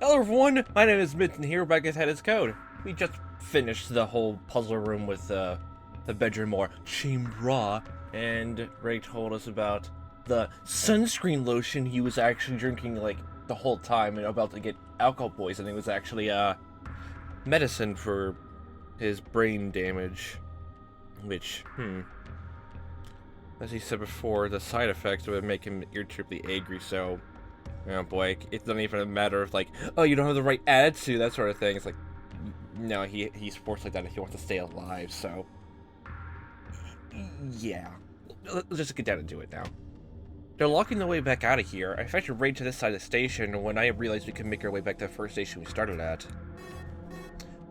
Hello everyone, my name is Mitch and here back at Head's Code. We just finished the whole puzzle room with the bedroom or chamber, and Ray told us about the sunscreen lotion he was actually drinking like the whole time and about to get alcohol poisoning. It was actually medicine for his brain damage, which, as he said before, the side effects would make him irritably angry, so oh boy, it's not even a matter of like, oh, you don't have the right attitude, that sort of thing. It's like, no, he sports like that if he wants to stay alive, so yeah. Let's just get down and do it now. They're locking the way back out of here. I fetched right to this side of the station when I realized we could make our way back to the first station we started at.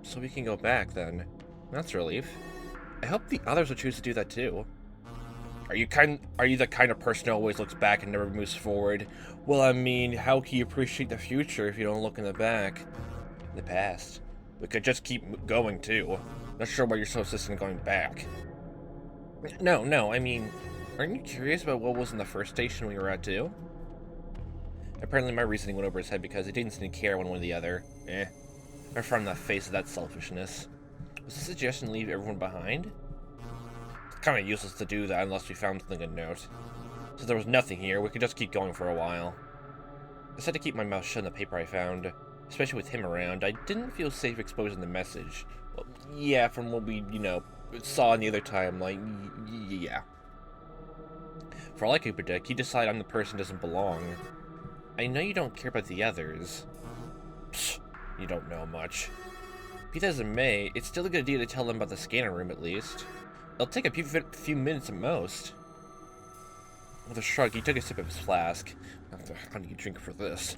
So we can go back then. That's a relief. I hope the others will choose to do that too. Are you the kind of person who always looks back and never moves forward? Well, I mean, how can you appreciate the future if you don't look in the back? The past. We could just keep going too. Not sure why you're so insistent on going back. No, I mean, aren't you curious about what was in the first station we were at too? Apparently my reasoning went over his head because he didn't seem to care one way or the other. I frowned in the face of that selfishness. Was the suggestion to leave everyone behind? Kind of useless to do that unless we found something to note. Since there was nothing here, we could just keep going for a while. I decided to keep my mouth shut on the paper I found. Especially with him around, I didn't feel safe exposing the message. Well, yeah, from what we, saw the other time, like, yeah. For all I could predict, he decided I'm the person who doesn't belong. I know you don't care about the others. Psst, you don't know much. Be that as it may, it's still a good idea to tell them about the scanner room at least. It'll take a few minutes at most. With a shrug, he took a sip of his flask. How do you drink for this?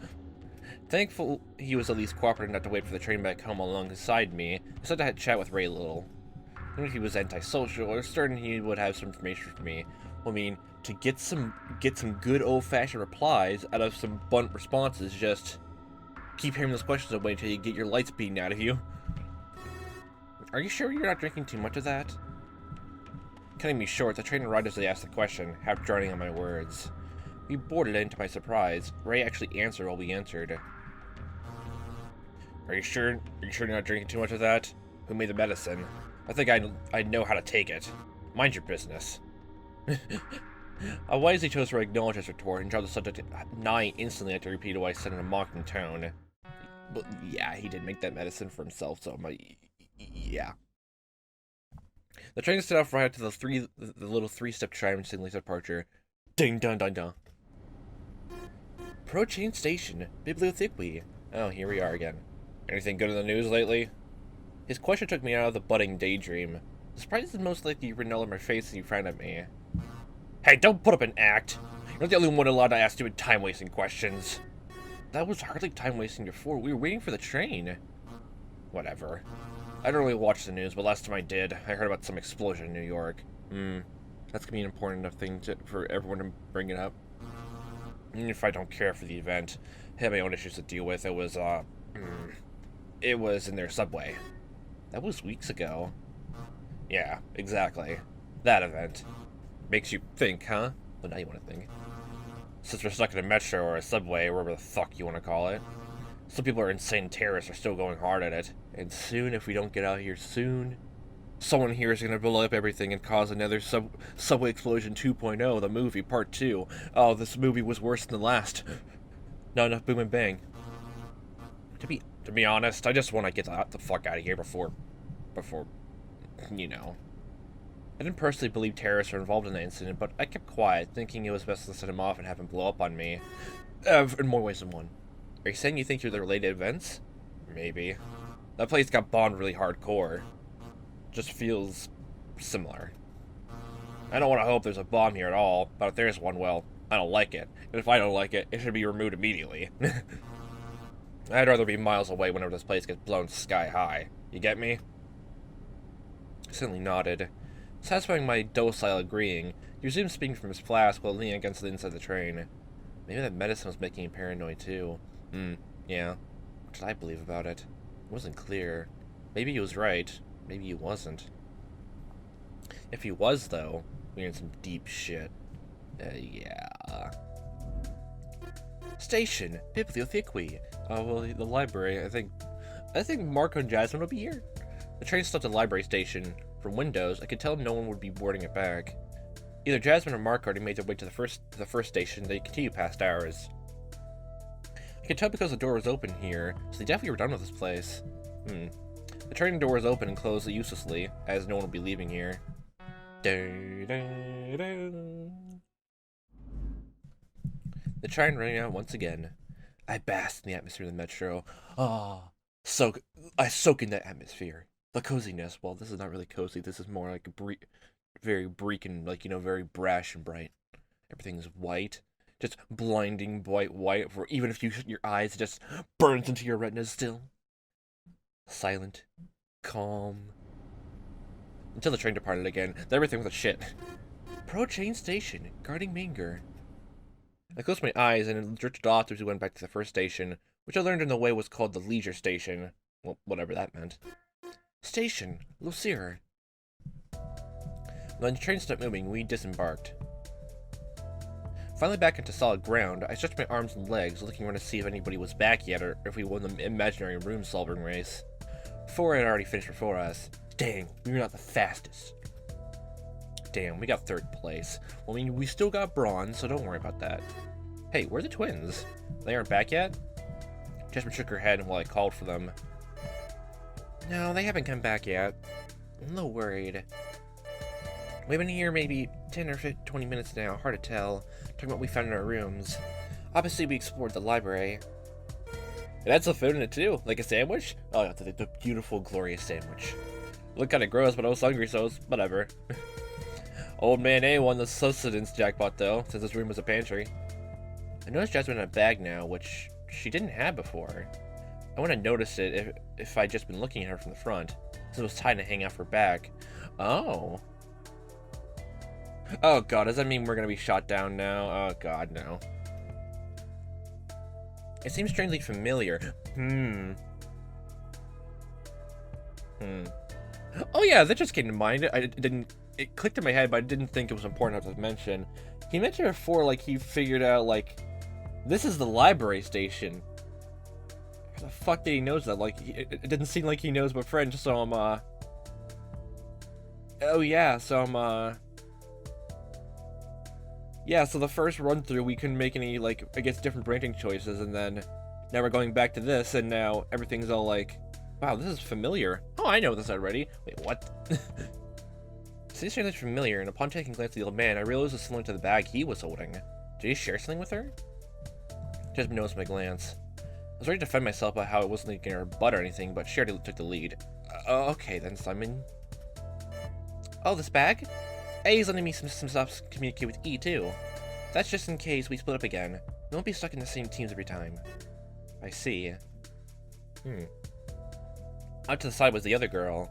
Thankful he was at least cooperative enough to wait for the train back home alongside me, I decided to have a chat with Ray a little. Even if he was antisocial, I was certain he would have some information for me. I mean, to get some good old-fashioned replies out of some blunt responses, just keep hearing those questions away until you get your lights beaten out of you. Are you sure you're not drinking too much of that? Cutting me short, the train arrived as I asked the question, half drowning on my words. We boarded in, to my surprise. Ray actually answered while we entered. Are you sure you're not drinking too much of that? Who made the medicine? I think I know how to take it. Mind your business. I wisely chose to acknowledge his retort and dropped the subject nigh instantly after repeated what I said in a mocking tone. But yeah, he did make that medicine for himself, so yeah. The train set off right up to the little three-step chime signaling departure. Ding dong dong dong. Pro-chain station, Bibliotheque. Oh, here we are again. Anything good in the news lately? His question took me out of the budding daydream. The surprise is most likely written all over my face as he frowned at me. Hey, don't put up an act! You're not the only one allowed to ask stupid time-wasting questions. That was hardly time-wasting before. We were waiting for the train. Whatever. I don't really watch the news, but last time I did, I heard about some explosion in New York. That's gonna be an important enough thing for everyone to bring it up. Even if I don't care for the event, I have my own issues to deal with. It was in their subway. That was weeks ago. Yeah, exactly. That event. Makes you think, huh? Well, now you want to think. Since we're stuck in a metro or a subway, or whatever the fuck you want to call it. Some people are insane terrorists are still going hard at it. And soon, if we don't get out here soon, someone here is going to blow up everything and cause another Subway Explosion 2.0, the movie, part 2. Oh, this movie was worse than the last. Not enough boom and bang. To be honest, I just want to get the fuck out of here before, I didn't personally believe terrorists were involved in the incident, but I kept quiet, thinking it was best to set him off and have him blow up on me. In more ways than one. Are you saying you think you're the related events? Maybe. That place got bombed really hardcore. Just feels similar. I don't want to hope there's a bomb here at all, but if there's one, well, I don't like it. And if I don't like it, it should be removed immediately. I'd rather be miles away whenever this place gets blown sky high. You get me? I simply nodded, satisfying my docile agreeing. He resumed speaking from his flask while leaning against the inside of the train. Maybe that medicine was making him paranoid too. Yeah. What did I believe about it? It wasn't clear. Maybe he was right. Maybe he wasn't. If he was, though, we're in some deep shit. Yeah. Station, Bibliotheque. Oh, well, the library, I think Marco and Jasmine will be here. The train stopped at the library station. From windows, I could tell no one would be boarding it back. Either Jasmine or Marco already made their way to the first station, they continue past ours. I could tell because the door was open here, so they definitely were done with this place. The train door was open and closed uselessly, as no one will be leaving here. The train running out once again. I bask in the atmosphere of the metro. I soak in that atmosphere. The coziness. Well, this is not really cozy. This is more like very bleak and, like, very brash and bright. Everything's white. Just blinding white, for even if you shut your eyes, it just burns into your retinas still. Silent. Calm. Until the train departed again. Then everything was a shit. Pro-chain station. Guarding Manger. I closed my eyes and drifted off as we went back to the first station, which I learned in the way was called the Leisure Station. Well, whatever that meant. Station. Lucire. When the train stopped moving, we disembarked. Finally back into solid ground, I stretched my arms and legs, looking around to see if anybody was back yet, or if we won the imaginary room-solving race. 4 had already finished before us. Dang, we were not the fastest. Damn, we got 3rd place. Well, I mean, we still got bronze, so don't worry about that. Hey, where are the twins? They aren't back yet? Jasmine shook her head while I called for them. No, they haven't come back yet. I'm a little worried. We've been here maybe 10 or 20 minutes now, hard to tell, talking about what we found in our rooms. Obviously, we explored the library. It had some food in it too, like a sandwich? Oh, yeah, the beautiful, glorious sandwich. Looked kinda gross, but I was hungry, so it's whatever. Old man A won the sustenance jackpot, though, since his room was a pantry. I noticed Jasmine in a bag now, which she didn't have before. I wouldn't have noticed it if I'd just been looking at her from the front, since it was tied to hang off her back. Oh. Oh god, does that mean we're gonna be shot down now? Oh god, no. It seems strangely familiar. Oh yeah, that just came to mind. It clicked in my head, but I didn't think it was important enough to mention. He mentioned before, like, he figured out, like, this is the library station. How the fuck did he know that? Like, it didn't seem like he knows my friend, so I'm, oh yeah, so I'm, yeah, so the first run-through, we couldn't make any, like, I guess, different branching choices, and then now we're going back to this, and now everything's all like, wow, this is familiar. Oh, I know this already. Wait, what? Seems strangely familiar, and upon taking a glance at the old man, I realized it was similar to the bag he was holding. Did he share something with her? Jasmine noticed my glance. I was ready to defend myself about how I wasn't getting her butt or anything, but she already took the lead. Okay then, Simon. Oh, this bag? A's letting me some stuff to communicate with E, too. That's just in case we split up again. We won't be stuck in the same teams every time. I see. Out to the side was the other girl.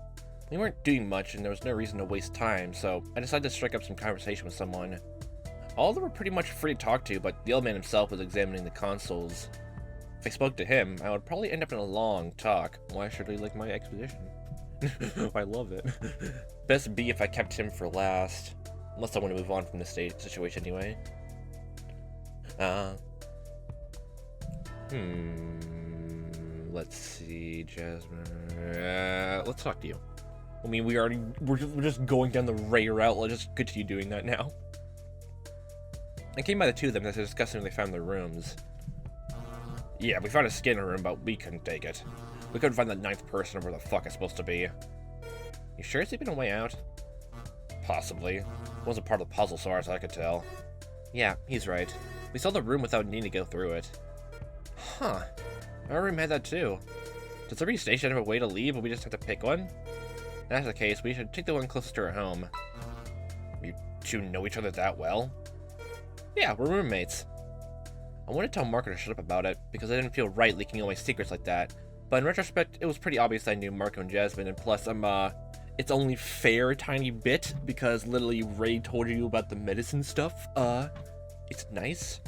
We weren't doing much, and there was no reason to waste time, so I decided to strike up some conversation with someone. All of them were pretty much free to talk to, but the old man himself was examining the consoles. If I spoke to him, I would probably end up in a long talk. Why should I like my exposition? I love it. Best be if I kept him for last. Unless I want to move on from this situation anyway. Let's see, Jasmine. Let's talk to you. I mean, we're just going down the Ray route. Let's just continue doing that now. I came by the two of them as they were discussing when they found their rooms. Yeah, we found a scanner room, but we couldn't take it. We couldn't find the 9th person where the fuck it's supposed to be. You sure it's even a way out? Possibly. It wasn't part of the puzzle, so far as I could tell. Yeah, he's right. We saw the room without needing to go through it. Huh. Our room had that too. Does every station have a way to leave, and we just have to pick one? If that's the case, we should take the one closest to our home. You two know each other that well? Yeah, we're roommates. I wanted to tell Marco to shut up about it, because I didn't feel right leaking all my secrets like that. But in retrospect, it was pretty obvious I knew Marco and Jasmine, and plus, it's only fair a tiny bit, because literally Ray told you about the medicine stuff. It's nice.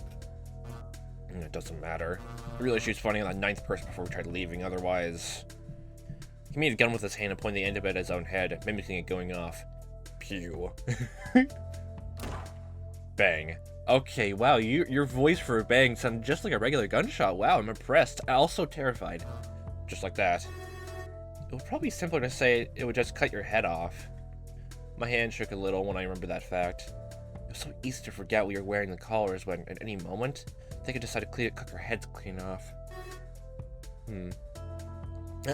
It doesn't matter. The real issue is finding the 9th person before we tried leaving, otherwise... He made a gun with his hand and pointed the end of it at his own head, mimicking it going off. Pew. Bang. Okay, wow, your voice for a bang sounded just like a regular gunshot. Wow, I'm impressed. Also terrified. Just like that. It would probably be simpler to say it would just cut your head off. My hand shook a little when I remembered that fact. It was so easy to forget we were wearing the collars when, at any moment, they could decide to cut our heads clean off.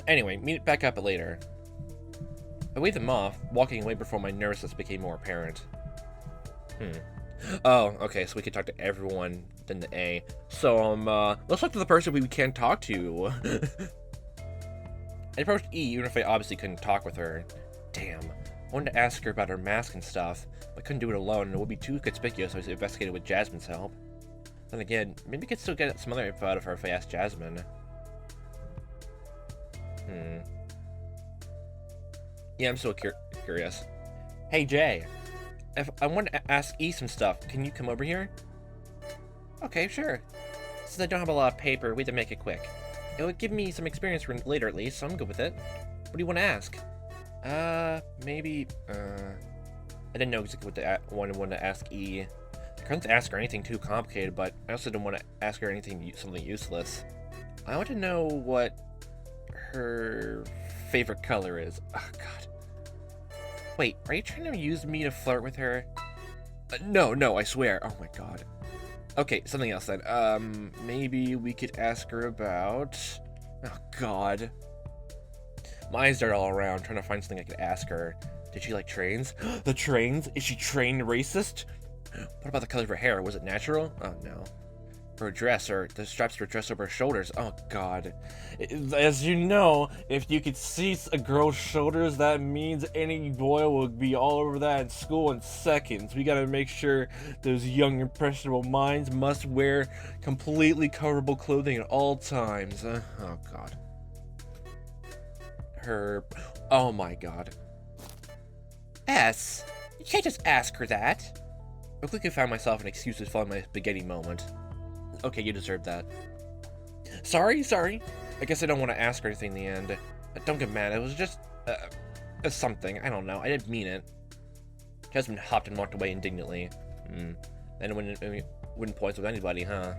Anyway, meet back up later. I waved them off, walking away before my nervousness became more apparent. Oh, okay, so we can talk to everyone, then the A. So, let's talk to the person we can't talk to. I approached E, even if I obviously couldn't talk with her. Damn. I wanted to ask her about her mask and stuff, but couldn't do it alone, and it would be too conspicuous, so I investigated with Jasmine's help. Then again, maybe I could still get some other info out of her if I asked Jasmine. Yeah, I'm still curious. Hey, Jay. If I want to ask E some stuff, can you come over here? Okay, sure. Since I don't have a lot of paper, we have to make it quick. It would give me some experience for later at least, so I'm good with it. What do you want to ask? Maybe, I didn't know exactly what I wanted to ask E. I couldn't ask her anything too complicated, but I also didn't want to ask her something useless. I want to know what her favorite color is. Oh, God. Wait, are you trying to use me to flirt with her? No, I swear. Oh my God. Okay, something else then. Maybe we could ask her about... Oh God. My eyes dart all around, trying to find something I could ask her. Did she like trains? The trains? Is she train racist? What about the color of her hair? Was it natural? Oh no. Her dress, or the straps were dressed over her shoulders. Oh God. As you know, if you could see a girl's shoulders, that means any boy would be all over that in school in seconds. We gotta make sure those young, impressionable minds must wear completely coverable clothing at all times. Oh God. Oh my God. S, you can't just ask her that. I quickly found myself an excuse to follow my spaghetti moment. Okay, you deserve that. Sorry. I guess I don't want to ask her anything in the end. Don't get mad, it was just, something. I don't know, I didn't mean it. Jasmine hopped and walked away indignantly. Then it wouldn't point with anybody, huh?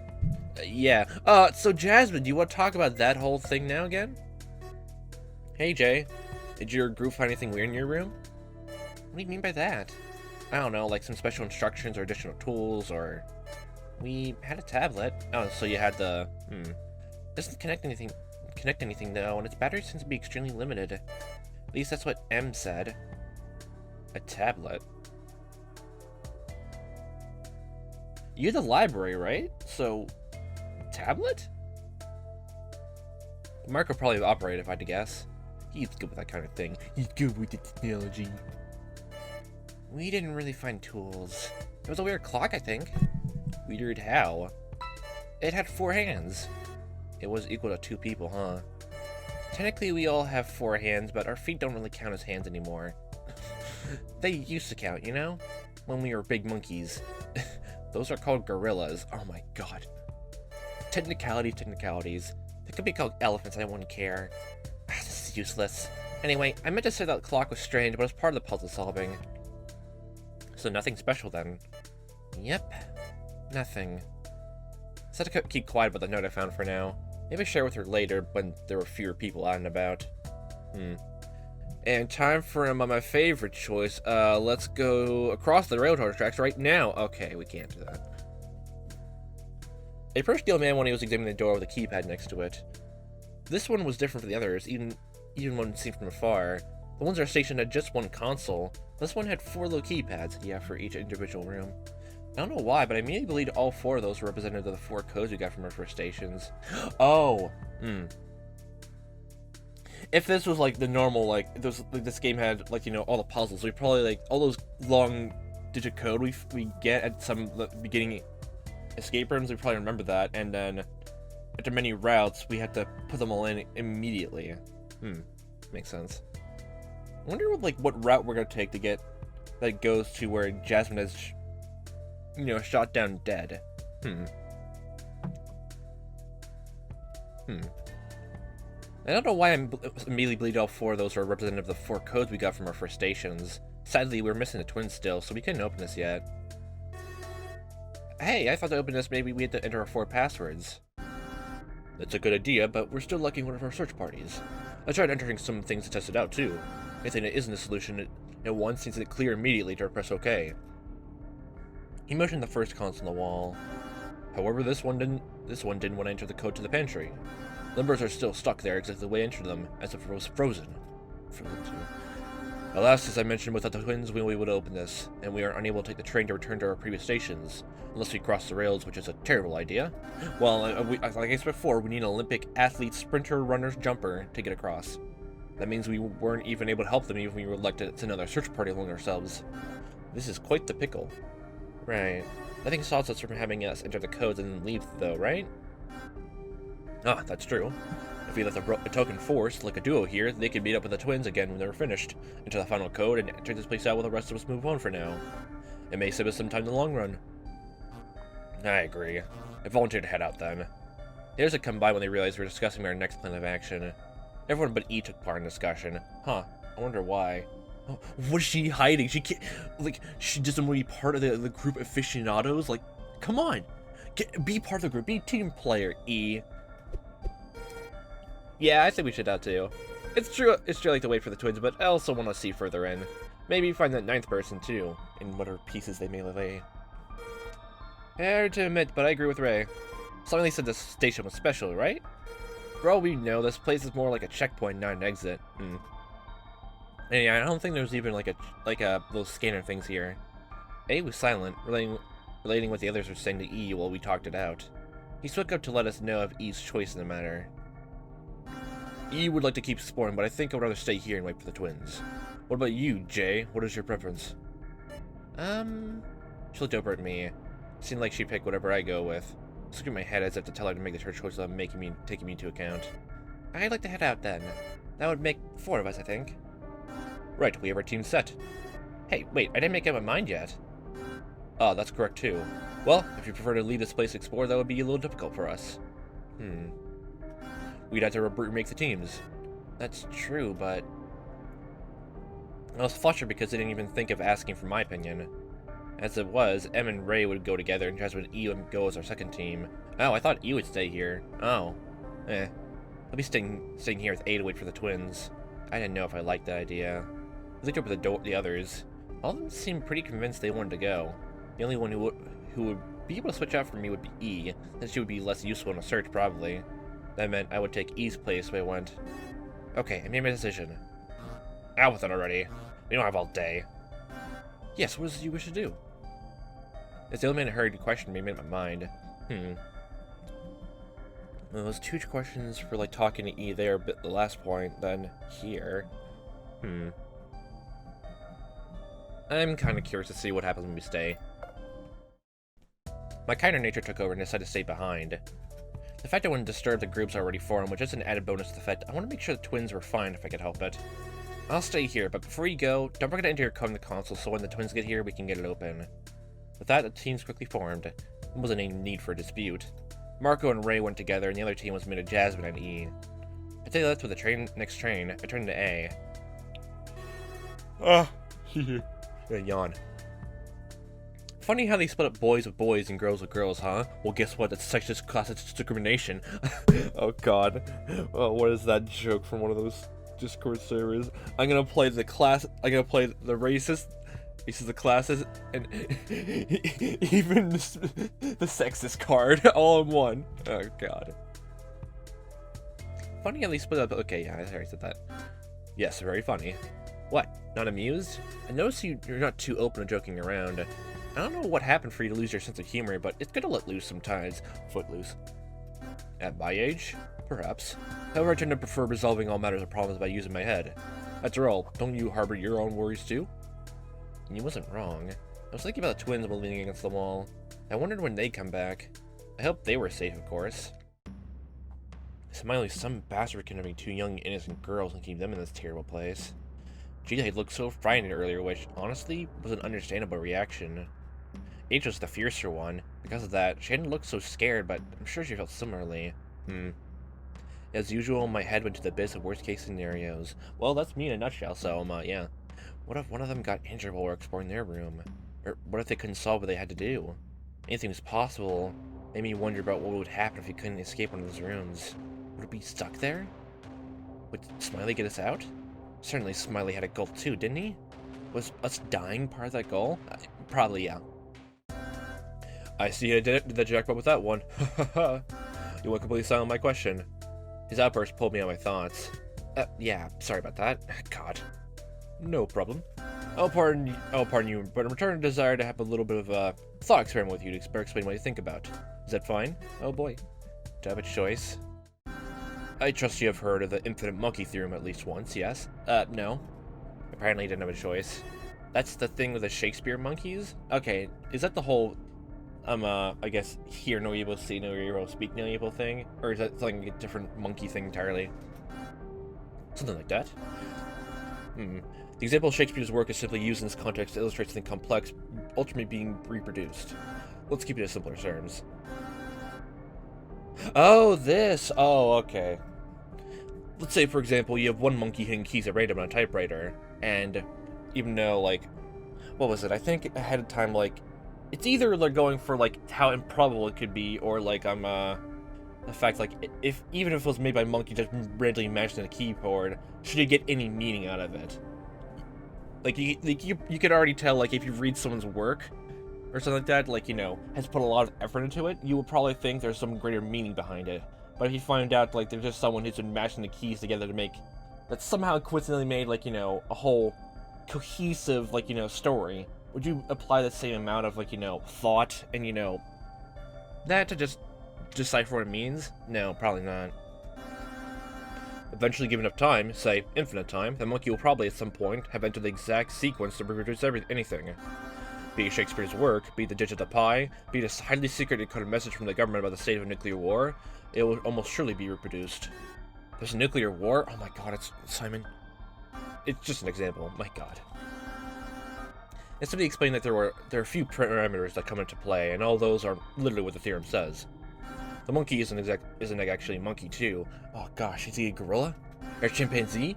Yeah. So Jasmine, do you want to talk about that whole thing now again? Hey, Jay. Did your group find anything weird in your room? What do you mean by that? I don't know, like some special instructions or additional tools, or... We had a tablet. Oh, so you had the... Doesn't connect anything though, and its battery seems to be extremely limited. At least that's what M said. A tablet? You're the library, right? So... Tablet? Mark will probably operate if I had to guess. He's good with that kind of thing. He's good with the technology. We didn't really find tools. It was a weird clock, I think. Weird how? It had 4 hands. It was equal to 2 people, huh? Technically, we all have 4 hands, but our feet don't really count as hands anymore. They used to count, you know? When we were big monkeys. Those are called gorillas. Oh my God. Technicalities. They could be called elephants, I wouldn't care. This is useless. Anyway, I meant to say that the clock was strange, but it was part of the puzzle solving. So nothing special then. Yep. Nothing. I said to keep quiet about the note I found for now. Maybe share with her later when there were fewer people out and about. And time for my favorite choice. Let's go across the railroad tracks right now. Okay, we can't do that. I approached the old man when he was examining the door with a keypad next to it. This one was different from the others, even when seen from afar. The ones in our station had just one console. This one had 4 little keypads, yeah, for each individual room. I don't know why, but I immediately believed all 4 of those were representative of the 4 codes we got from our first stations. Oh! If this was like the normal, like, this game had, like, you know, all the puzzles, we probably, like, all those long digit code we get at some of the beginning escape rooms, we probably remember that, and then after many routes, we had to put them all in immediately. Makes sense. I wonder what route we're gonna take to get that goes to where Jasmine has, you know, shot down dead. I don't know why I immediately believed all 4 of those were representative of the 4 codes we got from our first stations. Sadly, we were missing the twins still, so we couldn't open this yet. Hey, I thought to open this maybe we had to enter our 4 passwords. That's a good idea, but we're still lacking one of our search parties. I tried entering some things to test it out, too. Anything that isn't a solution at once needs to clear immediately to press OK. He motioned the first console on the wall. However, this one didn't want to enter the code to the pantry. Numbers are still stuck there exactly the way I entered them, as if it was frozen. Alas, as I mentioned, without the twins, we won't be able to open this, and we are unable to take the train to return to our previous stations, unless we cross the rails, which is a terrible idea. Well, like I said before, we need an Olympic athlete, sprinter, runner, jumper to get across. That means we weren't even able to help them even if we were elected to another search party among ourselves. This is quite the pickle. Right. Nothing stops us from having us enter the codes and then leave, though, right? Ah, that's true. If we let the token force, like a duo here, they could meet up with the twins again when they're finished, enter the final code, and check this place out while the rest of us move on for now. It may save us some time in the long run. I agree. I volunteered to head out then. The others had come by when they realized we were discussing our next plan of action. Everyone but E took part in the discussion. Huh, I wonder why. Oh, what is she hiding? She can't, like, she doesn't want to be part of the group aficionados? Like, come on! Be part of the group, be a team player, E. Yeah, I think we should out too. It's true I like to wait for the twins, but I also want to see further in. Maybe find that 9th person too, in whatever pieces they may lay. Hard to admit, but I agree with Ray. Smiley said this station was special, right? For all we know, this place is more like a checkpoint, not an exit. And yeah, I don't think there's even like a little scanner things here. A was silent, relating what the others were saying to E while we talked it out. He spoke up to let us know of E's choice in the matter. E would like to keep exploring, but I think I'd rather stay here and wait for the twins. What about you, Jay? What is your preference? She looked over at me. It seemed like she'd pick whatever I go with. I screwed my head as if to tell her to make her choice without taking me into account. I'd like to head out then. That would make 4 of us, I think. Right, we have our team set. Hey, wait, I didn't make up my mind yet. Oh, that's correct too. Well, if you prefer to leave this place to explore, that would be a little difficult for us. We'd have to remake the teams. That's true, but... I was flustered because they didn't even think of asking for my opinion. As it was, M and Ray would go together and Jasmine and E would go as our second team. Oh, I thought E would stay here. Oh. I'll be staying here with A to wait for the twins. I didn't know if I liked that idea. I looked up at the others. All of them seemed pretty convinced they wanted to go. The only one who would be able to switch out from me would be E, then she would be less useful in a search, probably. That meant I would take E's place if I went. Okay, I made my decision. Out with it already. We don't have all day. Yes, what do you wish to do? As the old man hurried to question me, made up my mind. Well, those 2 questions for, like, talking to E there, but the last point, then here. I'm kind of curious to see what happens when we stay. My kinder nature took over and decided to stay behind. The fact I wouldn't disturb the groups already formed was just an added bonus to the fact I want to make sure the twins were fine if I could help it. I'll stay here, but before you go, don't forget to enter your code in the console so when the twins get here, we can get it open. With that, the teams quickly formed. There wasn't any need for a dispute. Marco and Ray went together, and the other team was made of Jasmine and E. As they left with the next train, I turned to A. A yawn. Funny how they split up boys with boys and girls with girls, huh? Well, guess what? That's sexist class discrimination. Oh god. Oh, what is that joke from one of those Discord servers? I'm gonna play the racist, the classes, and even the sexist card all in one. Oh god. Funny how they split up. Okay, yeah, I already said that. Yes, very funny. What? Not amused? I notice you're not too open to joking around. I don't know what happened for you to lose your sense of humor, but it's good to let loose sometimes. Footloose. At my age? Perhaps. However, I tend to prefer resolving all matters of problems by using my head. After all, don't you harbor your own worries too? And you wasn't wrong. I was thinking about the twins while leaning against the wall. I wondered when they'd come back. I hope they were safe, of course. Smiley, some bastard kidnapping 2 young, innocent girls and keep them in this terrible place. Gee, they looked so frightened earlier, which, honestly, was an understandable reaction. H was the fiercer one. Because of that, she hadn't looked so scared, but I'm sure she felt similarly. As usual, my head went to the abyss of worst-case scenarios. Well, that's me in a nutshell, so, yeah. What if one of them got injured while we were exploring their room? Or what if they couldn't solve what they had to do? Anything was possible. Made me wonder about what would happen if we couldn't escape one of those rooms. Would we be stuck there? Would Smiley get us out? Certainly Smiley had a goal too, didn't he? Was us dying part of that goal? Probably, yeah. I see I did the jackpot with that one. You went completely silent on my question. His outburst pulled me out of my thoughts. Yeah, sorry about that. God. No problem. I'll pardon you, but in return, I desire to have a little bit of a thought experiment with you to explain what you think about. Is that fine? Oh boy. Do I have a choice? I trust you have heard of the infinite monkey theorem at least once, yes? No. Apparently you didn't have a choice. That's the thing with the Shakespeare monkeys? Okay, is that the whole, I guess, hear no evil, see no evil, speak no evil thing? Or is that something, a different monkey thing entirely? Something like that. The example of Shakespeare's work is simply used in this context to illustrate something complex, ultimately being reproduced. Let's keep it in simpler terms. Oh, this! Oh, okay. Let's say, for example, you have one monkey hitting keys at random on a typewriter, and even though, like, what was it? I think ahead of time, like, it's either like going for like how improbable it could be, or like the fact like even if it was made by a monkey just randomly matching the keyboard, should you get any meaning out of it? Like you could already tell, like, if you read someone's work or something like that, like, you know, has put a lot of effort into it, you will probably think there's some greater meaning behind it. But if you find out, like, there's just someone who's been mashing the keys together to make that somehow coincidentally made, like, you know, a whole cohesive, like, you know, story, would you apply the same amount of, like, you know, thought and, you know, that to just decipher what it means? No, probably not. Eventually, given enough time, say infinite time, the monkey will probably at some point have entered the exact sequence to reproduce anything. Be it Shakespeare's work, be it the digit of pi, be it a highly secret encoded message from the government about the state of a nuclear war, it will almost surely be reproduced. There's a nuclear war? Oh my god, it's Simon. It's just an example. My god. And somebody explained that there are a few parameters that come into play, and all those are literally what the theorem says. The monkey isn't actually a monkey too. Oh gosh, is he a gorilla? Or a chimpanzee?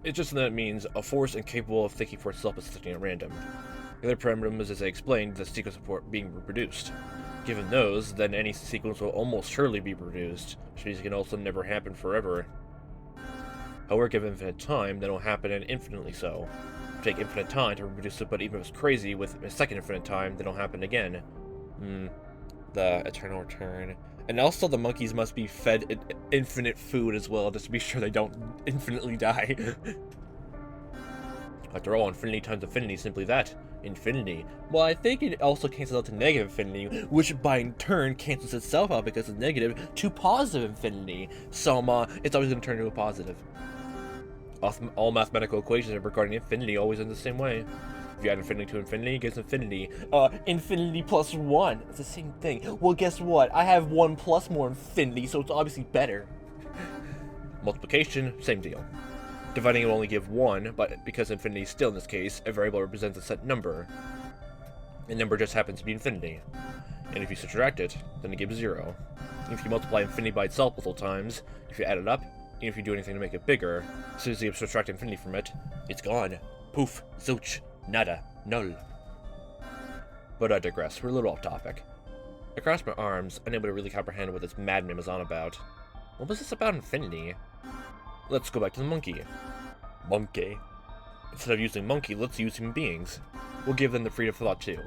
It's just that it means a force incapable of thinking for itself is sitting at random. The other parameter is, as I explained, the sequence of being reproduced. Given those, then any sequence will almost surely be reproduced, which means it can also never happen forever. However, given infinite time, then it will happen and infinitely so. It will take infinite time to reproduce it, but even if it's crazy, with a second infinite time, then it'll happen again. The eternal return. And also the monkeys must be fed infinite food as well, just to be sure they don't infinitely die. After all, infinity times infinity is simply that. Infinity. Well, I think it also cancels out to negative infinity, which by in turn cancels itself out because it's negative to positive infinity. So, it's always going to turn into a positive. All mathematical equations regarding infinity always end the same way. If you add infinity to infinity, it gives infinity. Infinity plus 1. It's the same thing. Well, guess what? I have 1 plus more infinity, so it's obviously better. Multiplication, same deal. Dividing will only give 1, but because infinity is still in this case, a variable represents a set number. A number just happens to be infinity. And if you subtract it, then it gives 0. If you multiply infinity by itself multiple times, if you add it up, even if you do anything to make it bigger, as soon as you subtract infinity from it, it's gone. Poof, zilch, nada, null. But I digress, we're a little off topic. I crossed my arms, unable to really comprehend what this madman was on about. What was this about infinity? Let's go back to the monkey. Monkey. Instead of using monkey, let's use human beings. We'll give them the freedom of thought too.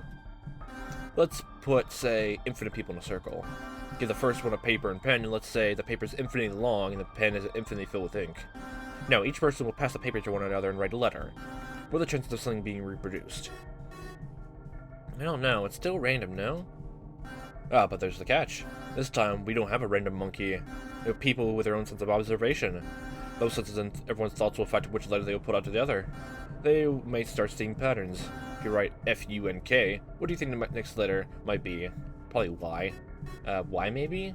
Let's put, say, infinite people in a circle. Give the first one a paper and pen, and let's say the paper is infinitely long and the pen is infinitely filled with ink. Now, each person will pass the paper to one another and write a letter. What are the chances of something being reproduced? I don't know, it's still random, no? Ah, but there's the catch. This time, we don't have a random monkey. We have people with their own sense of observation. Those senses and everyone's thoughts will affect which letter they will put out to the other. They may start seeing patterns. If you write F-U-N-K, what do you think the next letter might be? Probably Y. Y maybe?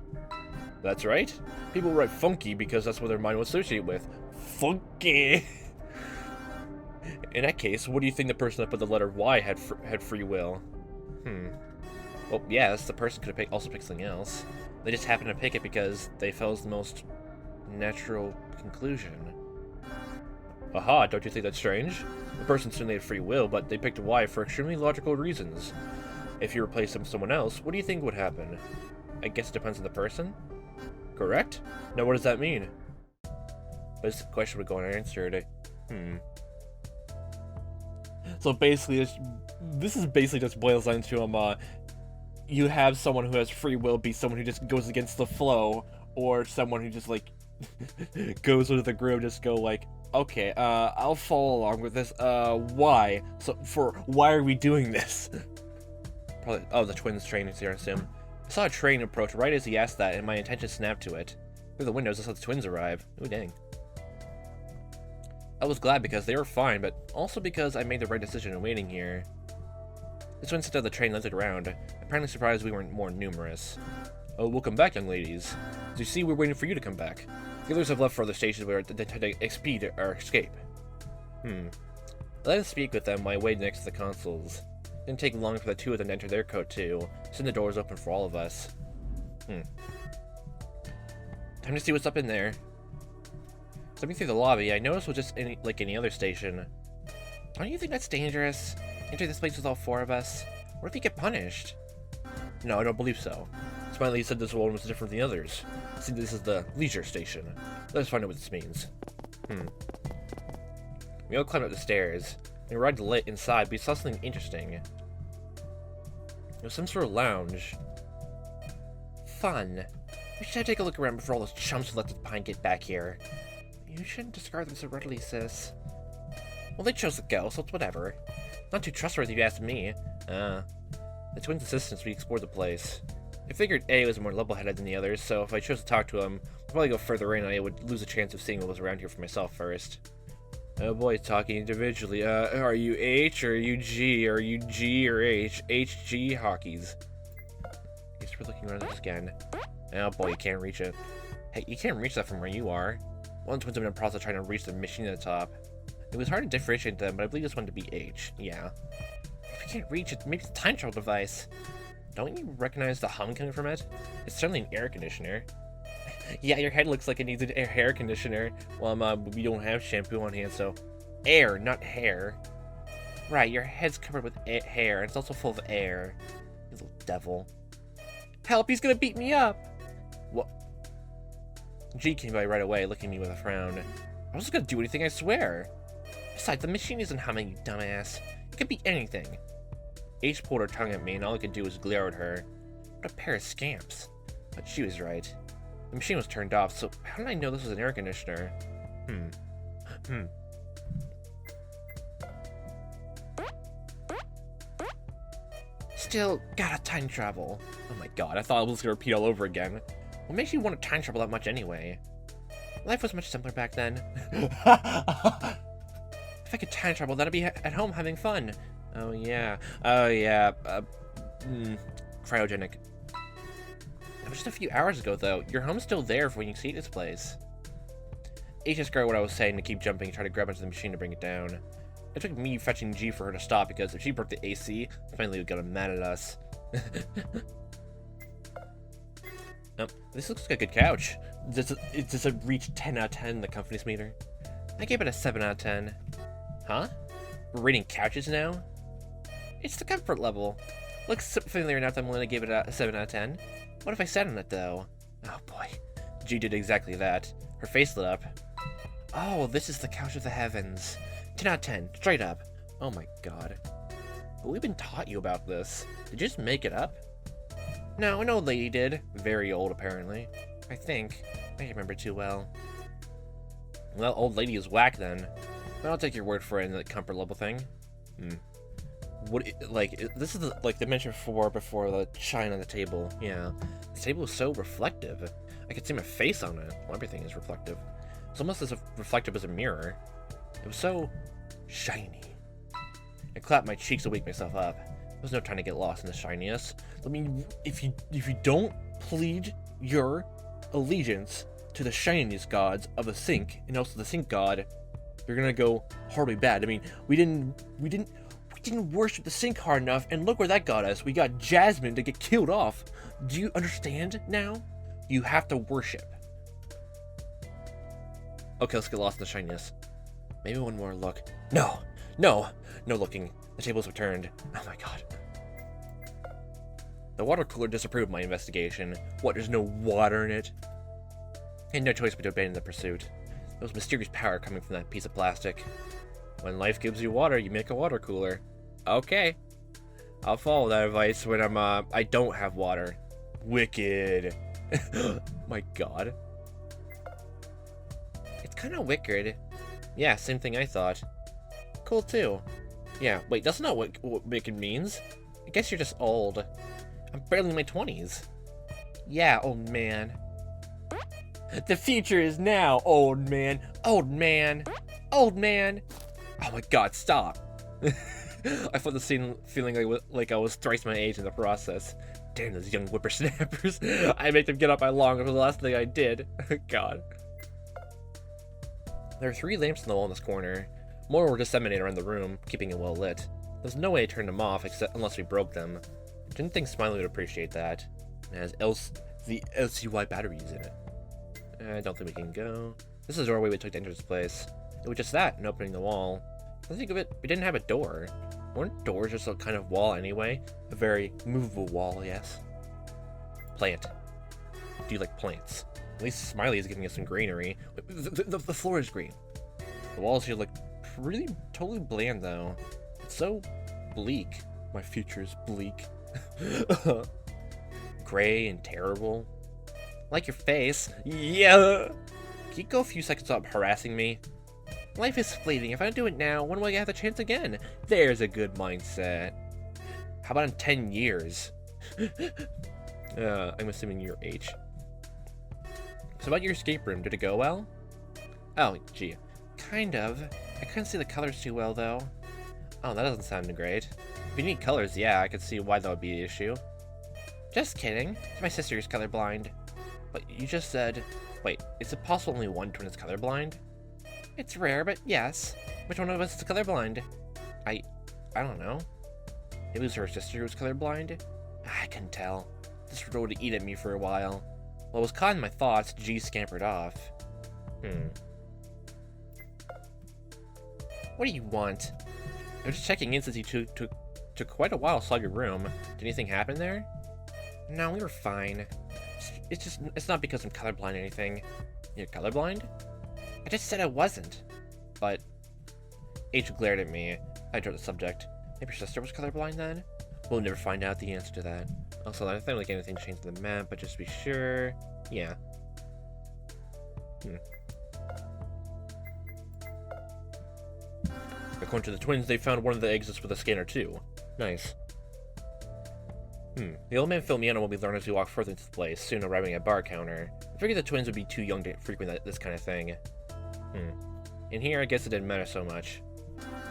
That's right. People write funky because that's what their mind will associate with. Funky! In that case, what do you think the person that put the letter Y had free will? Well, yes, the person could have also picked something else. They just happened to pick it because they felt it was the most natural conclusion. Aha, don't you think that's strange? The person certainly had free will, but they picked Y for extremely logical reasons. If you replace them with someone else, what do you think would happen? I guess it depends on the person? Correct? Now what does that mean? This question would go unanswered. So basically, this is basically just boils down to you have someone who has free will be someone who just goes against the flow, or someone who just like goes with the group, just go like, okay, I'll follow along with this. Why? Why are we doing this? Probably. Oh, the twins' train is here, I assume. I saw a train approach right as he asked that, and my attention snapped to it. Through the windows, I saw the twins arrive. Ooh, dang. I was glad because they were fine, but also because I made the right decision in waiting here. The twins stepped out of the train and looked around, apparently surprised we weren't more numerous. Oh, welcome back, young ladies. As you see, we're waiting for you to come back. The others have left for other stations where they tend to speed or escape. Let us speak with them while I waited next to the consoles. Didn't take long for the two of them to enter their coat too, soon the doors open for all of us. Time to see what's up in there. Stepping through the lobby, I noticed it was just like any other station. Don't you think that's dangerous? Enter this place with all four of us? What if we get punished? No, I don't believe so. Smiley said this one was different from the others. See, this is the leisure station. Let's find out what this means. We all climbed up the stairs. We arrived late inside, but we saw something interesting. It was some sort of lounge. Fun. We should take a look around before all those chumps who left behind get back here. You shouldn't discard them so readily, sis. Well, they chose to go, so it's whatever. Not too trustworthy if you ask me. The twins' assistants, we explored the place. I figured A was more level-headed than the others, so if I chose to talk to him, I'd probably go further in and I would lose a chance of seeing what was around here for myself first. Oh boy, talking individually. Are you H or are you G? Or are you G or H? HG hockeys. Guess we're looking around this again. Oh boy, you can't reach it. Hey, you can't reach that from where you are. One of the twins have been in the process of trying to reach the machine at the top. It was hard to differentiate them, but I believe this one to be H. Yeah. If you can't reach it, maybe it's a time travel device. Don't you recognize the hum coming from it? It's certainly an air conditioner. Yeah, your head looks like it needs an hair conditioner. Well, we don't have shampoo on hand, so... Air, not hair. Right, your head's covered with hair, and it's also full of air. You little devil. Help, he's gonna beat me up! What? G came by right away, looking at me with a frown. I wasn't gonna do anything, I swear. Besides, the machine isn't humming, you dumbass. It could be anything. H pulled her tongue at me, and all I could do was glare at her. What a pair of scamps. But she was right. The machine was turned off, so how did I know this was an air conditioner? Still gotta time travel. Oh my god, I thought I was gonna repeat all over again. What makes you want to time travel that much anyway? Life was much simpler back then. If I could time travel, then I'd be at home having fun. Oh yeah. Cryogenic. That was just a few hours ago, though. Your home's still there for when you see this place. H just heard what I was saying to keep jumping and try to grab onto the machine to bring it down. It took me fetching G for her to stop, because if she broke the AC, finally would get mad at us. Oh, this looks like a good couch. Does it reach 10 out of 10 the company's meter? I gave it a 7 out of 10. Huh? We're rating couches now? It's the comfort level. Looks so familiar enough that I'm willing to give it a 7 out of 10. What if I sat on it, though? Oh boy. G did exactly that. Her face lit up. Oh, this is the couch of the heavens. 10 out of 10. Straight up. Oh my god. But we've been taught you about this. Did you just make it up? No, an old lady did. Very old, apparently. I think. I can't remember too well. Well, old lady is whack, then. But I'll take your word for it in the comfort level thing. This is like Dimension 4 before the shine on the table. Yeah. The table was so reflective. I could see my face on it. Well, everything is reflective. It's almost as reflective as a mirror. It was so shiny. I clapped my cheeks to wake myself up. There was no time to get lost in the shininess. I mean, if you don't plead your allegiance to the shininess gods of the sink, and also the sink god, you're gonna go horribly bad. I mean, we didn't worship the sink hard enough, and look where that got us. We got Jasmine to get killed off. Do you understand now? You have to worship. Okay, let's get lost in the shininess. Maybe one more look. No looking. The tables were turned. Oh my god. The water cooler disapproved my investigation. What, there's no water in it? I had no choice but to abandon the pursuit. There was mysterious power coming from that piece of plastic. When life gives you water, you make a water cooler. Okay. I'll follow that advice when I don't have water. Wicked. My god. It's kind of wicked. Yeah, same thing I thought. Cool too. Yeah, wait, that's not what wicked means. I guess you're just old. I'm barely in my 20s. Yeah, old man. The future is now, old man. Old man. Old man. Oh my god, stop. I felt the scene feeling like I was thrice my age in the process. Damn those young whippersnappers. I make them get up my long for the last thing I did. God. There are 3 lamps on the wall in this corner. More were disseminated around the room, keeping it well lit. There's no way to turn them off unless we broke them. Didn't think Smiley would appreciate that. It has the LCY batteries in it. I don't think we can go. This is the doorway we took to enter this place. It was just that, and opening the wall. I think of it, we didn't have a door. Weren't doors just a kind of wall anyway? A very movable wall, yes. Plant. Do you like plants? At least Smiley is giving us some greenery. The floor is green. The walls here look pretty totally bland though. It's so bleak. My future is bleak. Gray and terrible. Like your face. Yeah! Can you go a few seconds without harassing me? Life is fleeting. If I don't do it now, when will I have the chance again? There's a good mindset. How about in 10 years? I'm assuming you're H. So about your escape room, did it go well? Oh, gee. Kind of. I couldn't see the colors too well, though. Oh, that doesn't sound great. If you need colors, yeah, I could see why that would be an issue. Just kidding. My sister is colorblind. But you just said... Wait, is it possible only one twin is colorblind? It's rare, but yes. Which one of us is colorblind? I don't know. Maybe it was her sister who was colorblind? I couldn't tell. This road would eat at me for a while. While I was caught in my thoughts, G scampered off. What do you want? I was just checking in since you took quite a while to slug your room. Did anything happen there? No, we were fine. It's not because I'm colorblind or anything. You're colorblind? I just said I wasn't. But H glared at me. I dropped the subject. Maybe your sister was colorblind then? We'll never find out the answer to that. Also, I don't like anything changed in the map, but just to be sure. Yeah. According to the twins, they found one of the exits with a scanner too. Nice. The old man filled me in on what we learned as we walked further into the place, soon arriving at a bar counter. I figured the twins would be too young to frequent this kind of thing. In here, I guess it didn't matter so much.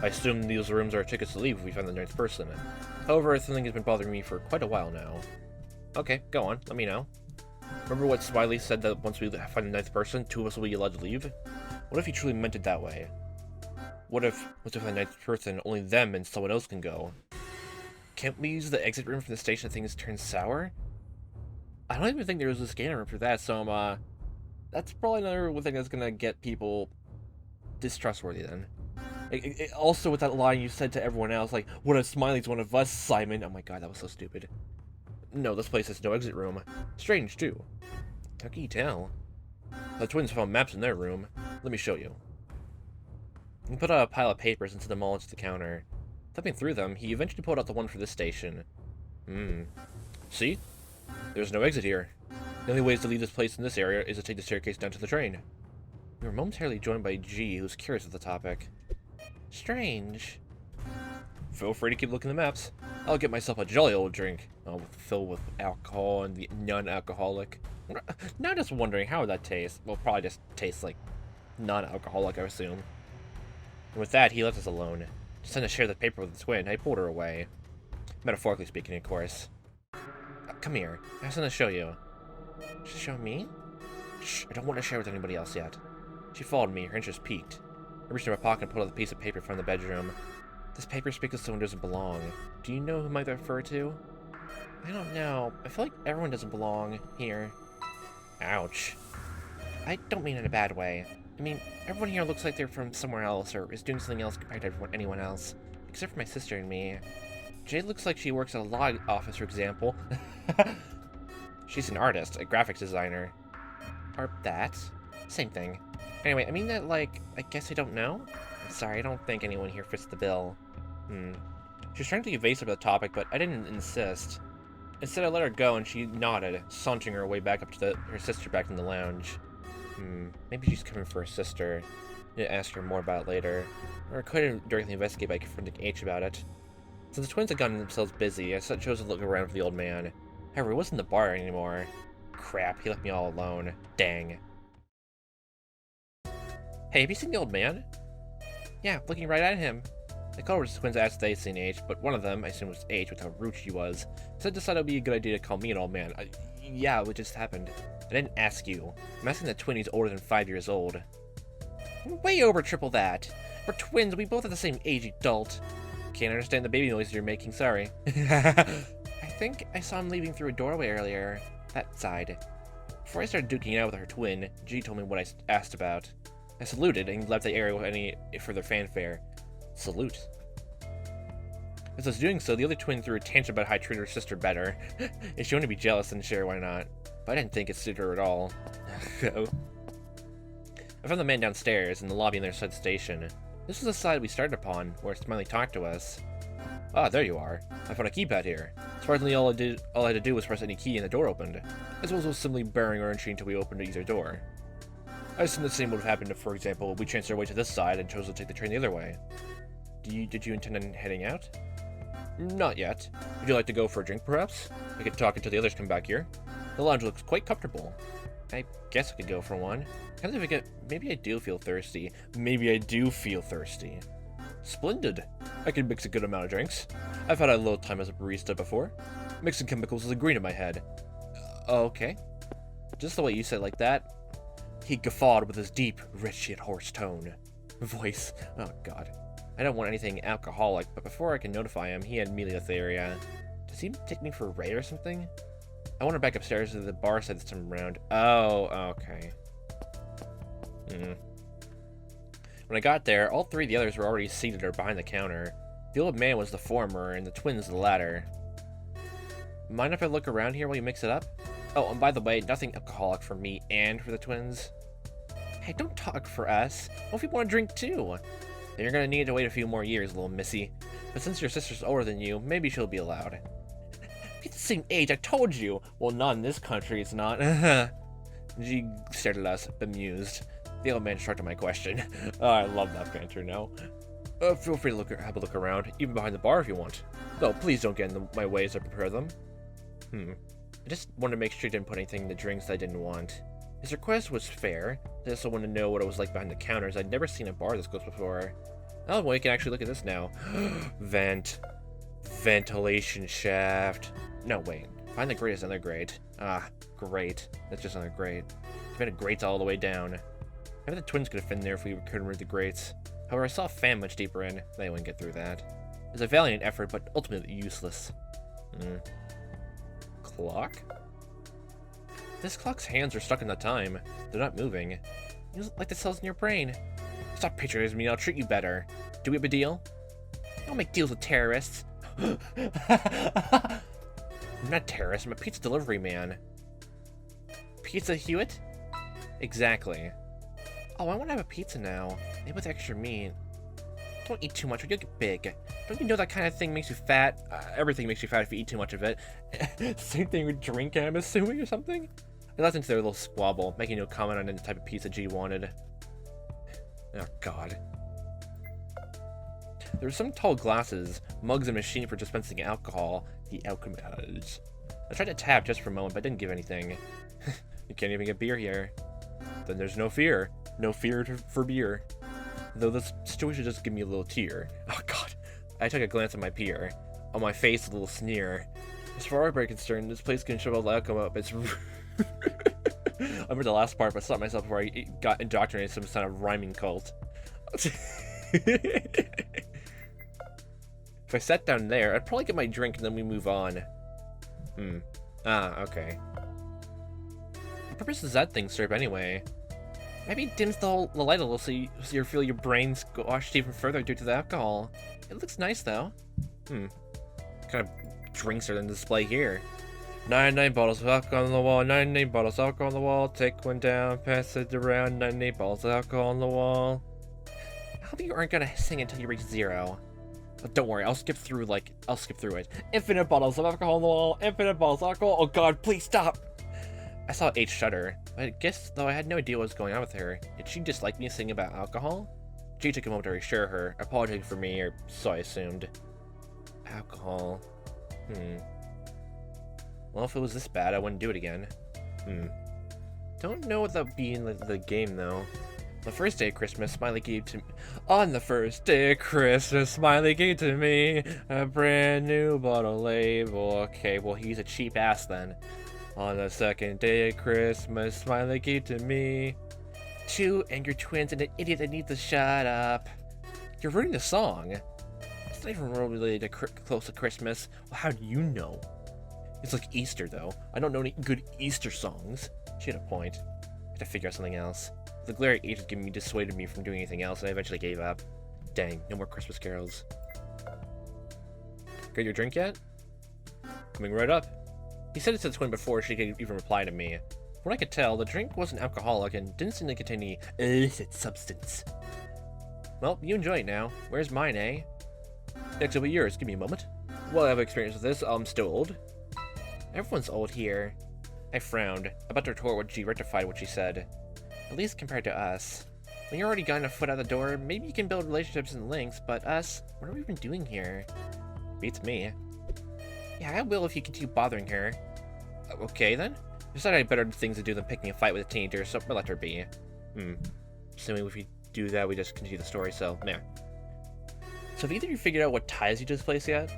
I assume these rooms are tickets to leave if we find the ninth person. However, something has been bothering me for quite a while now. Okay, go on, let me know. Remember what Smiley said that once we find the ninth person, 2 of us will be allowed to leave? What if he truly meant it that way? What if, once we find the ninth person, only them and someone else can go? Can't we use the exit room from the station if things turn sour? I don't even think there was a scanner room for that, so that's probably another thing that's gonna get people distrustworthy then. Also with that line you said to everyone else, like, what if Smiley's one of us, Simon? Oh my god, that was so stupid. No, this place has no exit room. Strange, too. How can you tell? The twins found maps in their room. Let me show you. He put a pile of papers and set them all onto the counter. Flipping through them, he eventually pulled out the one for this station. See? There's no exit here. The only way to leave this place in this area is to take the staircase down to the train. We were momentarily joined by G, who's curious of the topic. Strange. Feel free to keep looking at the maps. I'll get myself a jolly old drink. Filled with alcohol and the non-alcoholic. Now just wondering how would that taste. Well, probably just tastes like non-alcoholic, I assume. And with that, he left us alone. Just trying to share the paper with the twin, I pulled her away. Metaphorically speaking, of course. Come here. I have something to show you. Show me? Shh, I don't want to share with anybody else yet. She followed me, her interest piqued. I reached in my pocket and pulled out a piece of paper from the bedroom. This paper speaks to someone who doesn't belong. Do you know who might refer to? I don't know. I feel like everyone doesn't belong here. Ouch. I don't mean in a bad way. I mean, everyone here looks like they're from somewhere else, or is doing something else compared to anyone else. Except for my sister and me. Jade looks like she works at a law office, for example. She's an artist, a graphics designer. Or that. Same thing. Anyway, I mean that, like, I guess I don't know? I'm sorry, I don't think anyone here fits the bill. She was trying to be evasive about the topic, but I didn't insist. Instead, I let her go, and she nodded, sauntering her way back up to her sister back in the lounge. Maybe she's coming for her sister. Need to ask her more about it later. Or I could directly investigate by confronting H about it. Since the twins had gotten themselves busy, I chose to look around for the old man. However, he wasn't in the bar anymore. Crap, he left me all alone. Dang. Hey, have you seen the old man? Yeah, looking right at him. I called over to the twins asked if they'd seen H, but one of them, I assume it was H with how rude she was, said decided it would be a good idea to call me an old man. Yeah, what just happened? I didn't ask you. I'm asking the twin who's older than 5 years old. Way over triple that. We're twins, we both have the same age, adult. Can't understand the baby noises you're making, sorry. I think I saw him leaving through a doorway earlier. That side. Before I started duking out with her twin, G told me what I asked about. I saluted and left the area without any further fanfare. Salute. As I was doing so, the other twin threw a tantrum about how I treated her sister better. If she wanted to be jealous, then sure, why not? But I didn't think it suited her at all. I found the man downstairs in the lobby on the other side of the station. This was the side we started upon, where Smiley talked to us. Ah, there you are. I found a keypad here. Surprisingly, all I had to do was press any key and the door opened, as well as simply bearing our entry until we opened either door. I assume the same would have happened if, for example, we chanced our way to this side and chose to take the train the other way. Did you intend on heading out? Not yet. Would you like to go for a drink, perhaps? I could talk until the others come back here. The lounge looks quite comfortable. I guess I could go for one. Kind of forget. Maybe I do feel thirsty. Maybe I do feel thirsty. Splendid. I can mix a good amount of drinks. I've had a little time as a barista before. Mixing chemicals is a green in my head. Okay. Just the way you said it like that. He guffawed with his deep, rich yet hoarse tone. Voice. Oh god. I don't want anything alcoholic, but before I can notify him, he immediately left the area. Does he take me for a raid or something? I wandered back upstairs to the bar side this time around. Oh, okay. When I got there, all three of the others were already seated or behind the counter. The old man was the former, and the twins the latter. Mind if I look around here while you mix it up? Oh, and by the way, nothing alcoholic for me and for the twins. Hey, don't talk for us. What if you want to drink too? Then you're gonna need to wait a few more years, little missy. But since your sister's older than you, maybe she'll be allowed. It's the same age, I told you! Well, not in this country, it's not. G stared at us, bemused. The old man shrugged at my question. Oh, I love that banter now. Feel free to have a look around, even behind the bar if you want. Though, please don't get in my way as I prepare them. I just wanted to make sure he didn't put anything in the drinks that I didn't want. His request was fair. I also wanted to know what it was like behind the counters. I'd never seen a bar this close before. Oh, well, you can actually look at this now. Ventilation shaft. No, wait. Behind the grate is another grate. Ah, great. That's just another grate. It's been a grates all the way down. Maybe the twins could have fit in there if we couldn't read the grates. However, I saw a fan much deeper in. They wouldn't get through that. It was a valiant effort, but ultimately useless. Clock? This clock's hands are stuck in the time. They're not moving. You look like the cells in your brain. Stop patronizing me, I'll treat you better. Do we have a deal? I don't make deals with terrorists. I'm not a terrorist, I'm a pizza delivery man. Pizza Hewitt? Exactly. Oh, I want to have a pizza now. Maybe with extra meat. Don't eat too much or you'll get big. Don't you know that kind of thing makes you fat? Everything makes you fat if you eat too much of it. Same thing with drinking, I'm assuming, or something? I left into their little squabble, making no comment on any type of pizza G wanted. Oh, God. There were some tall glasses, mugs, and a machine for dispensing alcohol. The alchemists. I tried to tap just for a moment, but didn't give anything. You can't even get beer here. Then there's no fear. No fear for beer. Though this situation just give me a little tear. Oh, God. I took a glance at my peer. On my face, a little sneer. As far as I'm concerned, this place can show all the outcome up. It's... I remember the last part, but stopped myself before I got indoctrinated in some kind of rhyming cult. If I sat down there, I'd probably get my drink and then we move on. Ah, okay. What purpose does that thing serve anyway? Maybe it dims the light a little so you feel your brains go washed even further due to the alcohol. It looks nice though. What kind of drinks are on display here? 99 bottles of alcohol on the wall, 99 bottles of alcohol on the wall, take one down, pass it around, 98 bottles of alcohol on the wall. I hope you aren't gonna sing until you reach 0. But don't worry, I'll skip through it. Infinite bottles of alcohol on the wall, infinite bottles of alcohol, oh god, please stop! I saw H shudder, but I guess though I had no idea what was going on with her. Did she dislike me singing about alcohol? G took a moment to reassure her, apologizing for me, or so I assumed. Alcohol. Well, if it was this bad, I wouldn't do it again. Don't know what that would be in the game, though. The first day of Christmas, Smiley gave to me. On the first day of Christmas, Smiley gave to me a brand new bottle label. Okay, well, he's a cheap ass then. On the second day of Christmas, Smiley gave to me 2 angry twins and an idiot that needs to shut up. You're ruining the song. It's not even related to close to Christmas. Well, how do you know? It's like Easter, though. I don't know any good Easter songs. She had a point. I had to figure out something else. The glare at H was giving me dissuaded me from doing anything else, and I eventually gave up. Dang, no more Christmas carols. Got your drink yet? Coming right up. He said it to the twin before she could even reply to me. From what I could tell, the drink wasn't alcoholic and didn't seem to contain any illicit substance. Well, you enjoy it now. Where's mine, eh? Next will be yours. Give me a moment. Well, I have experience with this. I'm still old. Everyone's old here. I frowned, about to retort when she rectified what she said. At least compared to us. When you're already gotten a foot out the door, maybe you can build relationships and links, but us, what are we even doing here? Beats me. Yeah, I will if you continue bothering her. Okay, then. Decided I had better things to do than picking a fight with a teenager, so we'll let her be. Assuming if we do that, we just continue the story, so, meh. So have either of you figured out what ties you to this place yet?